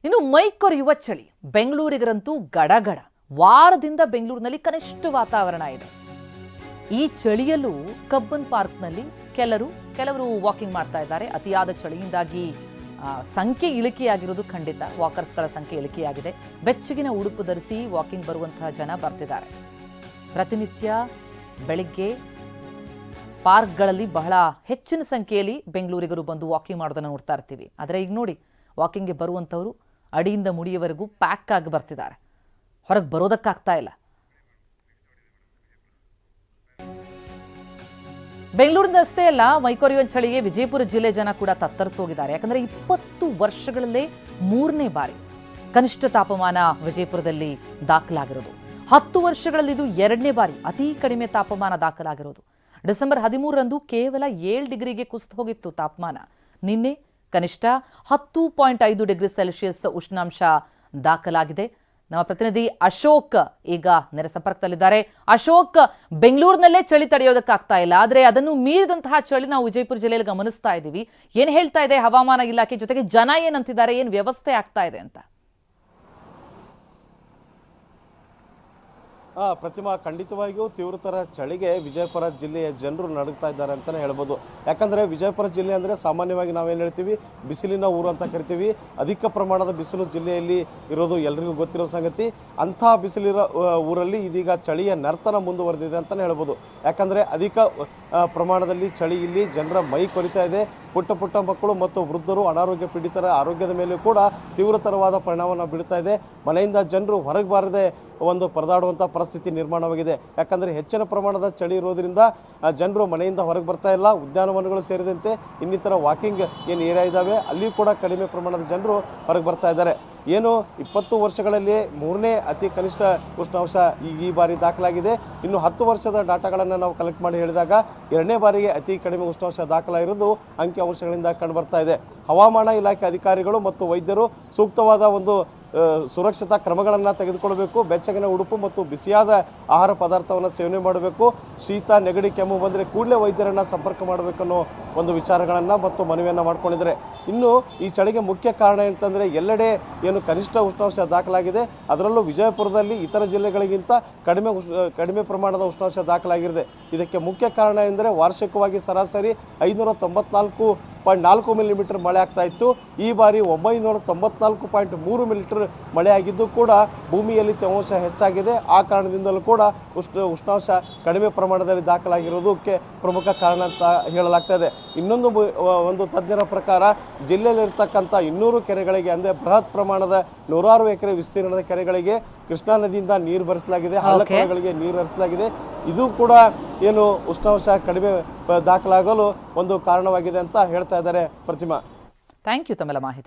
ಇನ್ನು ಮೈ ಕೊರೆಯುವ ಚಳಿ ಬೆಂಗಳೂರಿಗರಂತೂ ಗಡಗಡ. ವಾರದಿಂದ ಬೆಂಗಳೂರಿನಲ್ಲಿ ಕನಿಷ್ಠ ವಾತಾವರಣ ಇದೆ. ಈ ಚಳಿಯಲ್ಲೂ ಕಬ್ಬನ್ ಪಾರ್ಕ್ನಲ್ಲಿ ಕೆಲವರು ವಾಕಿಂಗ್ ಮಾಡ್ತಾ ಇದ್ದಾರೆ. ಅತಿಯಾದ ಚಳಿಯಿಂದಾಗಿ ಸಂಖ್ಯೆ ಇಳಿಕೆಯಾಗಿರೋದು ಖಂಡಿತ. ವಾಕರ್ಸ್ಗಳ ಸಂಖ್ಯೆ ಇಳಿಕೆಯಾಗಿದೆ. ಬೆಚ್ಚಗಿನ ಉಡುಪು ಧರಿಸಿ ವಾಕಿಂಗ್ ಬರುವಂತಹ ಜನ ಬರ್ತಿದ್ದಾರೆ. ಪ್ರತಿನಿತ್ಯ ಬೆಳಿಗ್ಗೆ ಪಾರ್ಕ್ಗಳಲ್ಲಿ ಬಹಳ ಹೆಚ್ಚಿನ ಸಂಖ್ಯೆಯಲ್ಲಿ ಬೆಂಗಳೂರಿಗರು ಬಂದು ವಾಕಿಂಗ್ ಮಾಡೋದನ್ನು ನೋಡ್ತಾ ಇರ್ತೀವಿ. ಆದರೆ ಈಗ ನೋಡಿ, ವಾಕಿಂಗ್ಗೆ ಬರುವಂಥವರು ಅಡಿಯಿಂದ ಮುಡಿಯವರೆಗೂ ಪ್ಯಾಕ್ ಆಗಿ ಬರ್ತಿದ್ದಾರೆ. ಹೊರಗೆ ಬರೋದಕ್ಕಾಗ್ತಾ ಇಲ್ಲ. ಬೆಂಗಳೂರಿನ ಅಷ್ಟೇ ಅಲ್ಲ, ಮೈಕೊರೆಯುವ ಚಳಿಗೆ ವಿಜಯಪುರ ಜಿಲ್ಲೆ ಜನ ಕೂಡ ತತ್ತರಿಸಿ ಹೋಗಿದ್ದಾರೆ. ಯಾಕಂದ್ರೆ 20 ವರ್ಷಗಳಲ್ಲೇ 3ನೇ ಬಾರಿ ಕನಿಷ್ಠ ತಾಪಮಾನ ವಿಜಯಪುರದಲ್ಲಿ ದಾಖಲಾಗಿರೋದು. 10 ವರ್ಷಗಳಲ್ಲಿ ಇದು 2ನೇ ಬಾರಿ ಅತಿ ಕಡಿಮೆ ತಾಪಮಾನ ದಾಖಲಾಗಿರೋದು. ಡಿಸೆಂಬರ್ 13ರಂದು ಕೇವಲ 7 ಡಿಗ್ರಿಗೆ ಕುಸಿದು ಹೋಗಿತ್ತು ತಾಪಮಾನ. ನಿನ್ನೆ ಕನಿಷ್ಠ 10.5 ಡಿಗ್ರಿ ಸೆಲ್ಸಿಯಸ್ ಉಷ್ಣಾಂಶ ದಾಖಲಾಗಿದೆ. ನಮ್ಮ ಪ್ರತಿನಿಧಿ ಅಶೋಕ್ ಈಗ ನೇರ ಸಂಪರ್ಕದಲ್ಲಿದ್ದಾರೆ. ಅಶೋಕ್, ಬೆಂಗಳೂರಿನಲ್ಲೇ ಚಳಿ ತಡೆಯೋದಕ್ಕಾಗ್ತಾ ಇಲ್ಲ, ಆದರೆ ಅದನ್ನು ಮೀರಿದಂತಹ ಚಳಿ ನಾವು ವಿಜಯಪುರ ಜಿಲ್ಲೆಯಲ್ಲಿ ಗಮನಿಸ್ತಾ ಇದ್ದೀವಿ. ಏನ್ ಹೇಳ್ತಾ ಇದೆ ಹವಾಮಾನ ಇಲಾಖೆ, ಜೊತೆಗೆ ಜನ ಏನಂತಿದ್ದಾರೆ, ಏನ್ ವ್ಯವಸ್ಥೆ ಆಗ್ತಾ ಇದೆ ಅಂತ? ಪ್ರತಿಮಾ, ಖಂಡಿತವಾಗಿಯೂ ತೀವ್ರತರ ಚಳಿಗೆ ವಿಜಯಪುರ ಜಿಲ್ಲೆಯ ಜನರು ನಡುಗ್ತಾ ಇದ್ದಾರೆ ಅಂತಲೇ ಹೇಳ್ಬೋದು. ಯಾಕಂದರೆ ವಿಜಯಪುರ ಜಿಲ್ಲೆ ಅಂದರೆ ಸಾಮಾನ್ಯವಾಗಿ ನಾವೇನು ಹೇಳ್ತೀವಿ, ಬಿಸಿಲಿನ ಊರು ಅಂತ ಕರಿತೀವಿ. ಅಧಿಕ ಪ್ರಮಾಣದ ಬಿಸಿಲು ಜಿಲ್ಲೆಯಲ್ಲಿ ಇರೋದು ಎಲ್ರಿಗೂ ಗೊತ್ತಿರೋ ಸಂಗತಿ. ಅಂಥ ಬಿಸಿಲಿರೋ ಊರಲ್ಲಿ ಇದೀಗ ಚಳಿಯ ನರ್ತನ ಮುಂದುವರೆದಿದೆ ಅಂತಲೇ ಹೇಳ್ಬೋದು. ಯಾಕಂದರೆ ಅಧಿಕ ಪ್ರಮಾಣದಲ್ಲಿ ಚಳಿ ಇಲ್ಲಿ ಜನರ ಮೈ ಕೊರಿತಾ ಇದೆ. ಪುಟ್ಟ ಮಕ್ಕಳು ಮತ್ತು ವೃದ್ಧರು, ಅನಾರೋಗ್ಯ ಪೀಡಿತರ ಆರೋಗ್ಯದ ಮೇಲೂ ಕೂಡ ತೀವ್ರತರವಾದ ಪರಿಣಾಮವನ್ನು ಬೀಳ್ತಾ ಇದೆ. ಮನೆಯಿಂದ ಜನರು ಹೊರಗೆ ಬಾರದೆ ಒಂದು ಪರದಾಡುವಂಥ ಪರಿಸ್ಥಿತಿ ನಿರ್ಮಾಣವಾಗಿದೆ. ಯಾಕಂದರೆ ಹೆಚ್ಚಿನ ಪ್ರಮಾಣದ ಚಳಿ ಇರೋದ್ರಿಂದ ಜನರು ಮನೆಯಿಂದ ಹೊರಗೆ ಬರ್ತಾ ಇಲ್ಲ. ಉದ್ಯಾನವನಗಳು ಸೇರಿದಂತೆ ಇನ್ನಿತರ ವಾಕಿಂಗ್ ಏನು ಏರಿಯಾ ಇದ್ದಾವೆ ಅಲ್ಲಿ ಕೂಡ ಕಡಿಮೆ ಪ್ರಮಾಣದ ಜನರು ಹೊರಗೆ ಬರ್ತಾ ಇದ್ದಾರೆ. ಏನು 20 ವರ್ಷಗಳಲ್ಲಿ 3ನೇ ಅತಿ ಕನಿಷ್ಠ ಉಷ್ಣಾಂಶ ಈ ಬಾರಿ ದಾಖಲಾಗಿದೆ. ಇನ್ನು 10 ವರ್ಷದ ಡಾಟಾಗಳನ್ನು ನಾವು ಕಲೆಕ್ಟ್ ಮಾಡಿ ಹೇಳಿದಾಗ 2ನೇ ಬಾರಿಗೆ ಅತಿ ಕಡಿಮೆ ಉಷ್ಣಾಂಶ ದಾಖಲಾಗಿರುವುದು ಅಂಕಿಅಂಶಗಳಿಂದ ಕಂಡುಬರ್ತಾ ಇದೆ. ಹವಾಮಾನ ಇಲಾಖೆ ಅಧಿಕಾರಿಗಳು ಮತ್ತು ವೈದ್ಯರು ಸೂಕ್ತವಾದ ಒಂದು ಸುರಕ್ಷತಾ ಕ್ರಮಗಳನ್ನು ತೆಗೆದುಕೊಳ್ಬೇಕು. ಬೆಚ್ಚಗಿನ ಉಡುಪು ಮತ್ತು ಬಿಸಿಯಾದ ಆಹಾರ ಪದಾರ್ಥವನ್ನು ಸೇವನೆ ಮಾಡಬೇಕು. ಶೀತ, ನೆಗಡಿ, ಕೆಮ್ಮು ಬಂದರೆ ಕೂಡಲೇ ವೈದ್ಯರನ್ನು ಸಂಪರ್ಕ ಮಾಡಬೇಕನ್ನೋ ಒಂದು ವಿಚಾರಗಳನ್ನು ಮತ್ತು ಮನವಿಯನ್ನು ಮಾಡ್ಕೊಂಡಿದ್ದಾರೆ. ಇನ್ನು ಈ ಚಳಿಗೆ ಮುಖ್ಯ ಕಾರಣ ಅಂತಂದರೆ ಎಲ್ಲೆಡೆ ಏನು ಕನಿಷ್ಠ ಉಷ್ಣಾಂಶ ದಾಖಲಾಗಿದೆ, ಅದರಲ್ಲೂ ವಿಜಯಪುರದಲ್ಲಿ ಇತರ ಜಿಲ್ಲೆಗಳಿಗಿಂತ ಕಡಿಮೆ ಪ್ರಮಾಣದ ಉಷ್ಣಾಂಶ ದಾಖಲಾಗಿದೆ. ಇದಕ್ಕೆ ಮುಖ್ಯ ಕಾರಣ ಎಂದರೆ ವಾರ್ಷಿಕವಾಗಿ ಸರಾಸರಿ 594.4 ಮಿಲಿಮೀಟರ್ ಮಳೆ ಆಗ್ತಾ ಇತ್ತು. ಈ ಬಾರಿ 994.3 ಮಿಲಿಮೀಟರ್ ಮಳೆ ಆಗಿದ್ದು ಕೂಡ ಭೂಮಿಯಲ್ಲಿ ತೇವಾಂಶ ಹೆಚ್ಚಾಗಿದೆ. ಆ ಕಾರಣದಿಂದಲೂ ಕೂಡ ಉಷ್ಣಾಂಶ ಕಡಿಮೆ ಪ್ರಮಾಣದಲ್ಲಿ ದಾಖಲಾಗಿರೋದಕ್ಕೆ ಪ್ರಮುಖ ಕಾರಣ ಅಂತ ಹೇಳಲಾಗ್ತಾ ಇದೆ. ಇನ್ನೊಂದು ಒಂದು ತಜ್ಞರ ಪ್ರಕಾರ ಜಿಲ್ಲೆಯಲ್ಲಿರ್ತಕ್ಕಂಥ 200 ಕೆರೆಗಳಿಗೆ, ಅಂದರೆ ಬೃಹತ್ ಪ್ರಮಾಣದ 106 ಎಕರೆ ವಿಸ್ತೀರ್ಣದ ಕೆರೆಗಳಿಗೆ ಕೃಷ್ಣಾ ನದಿಯಿಂದ ನೀರು ಭರಿಸಲಾಗಿದೆ, ಹಳ್ಳಗಳಿಗೆ ನೀರು ಹರಿಸಲಾಗಿದೆ. ಇದು ಕೂಡ ಏನು ಉಷ್ಣಾಂಶ ಕಡಿಮೆ ದಾಖಲಾಗಲು ಒಂದು ಕಾರಣವಾಗಿದೆ ಅಂತ ಹೇಳ್ತಾ ಇದ್ದಾರೆ. ಪ್ರತಿಮಾ, ಥ್ಯಾಂಕ್ ಯು ತಮ್ಮೆಲ್ಲ ಮಾಹಿತಿ.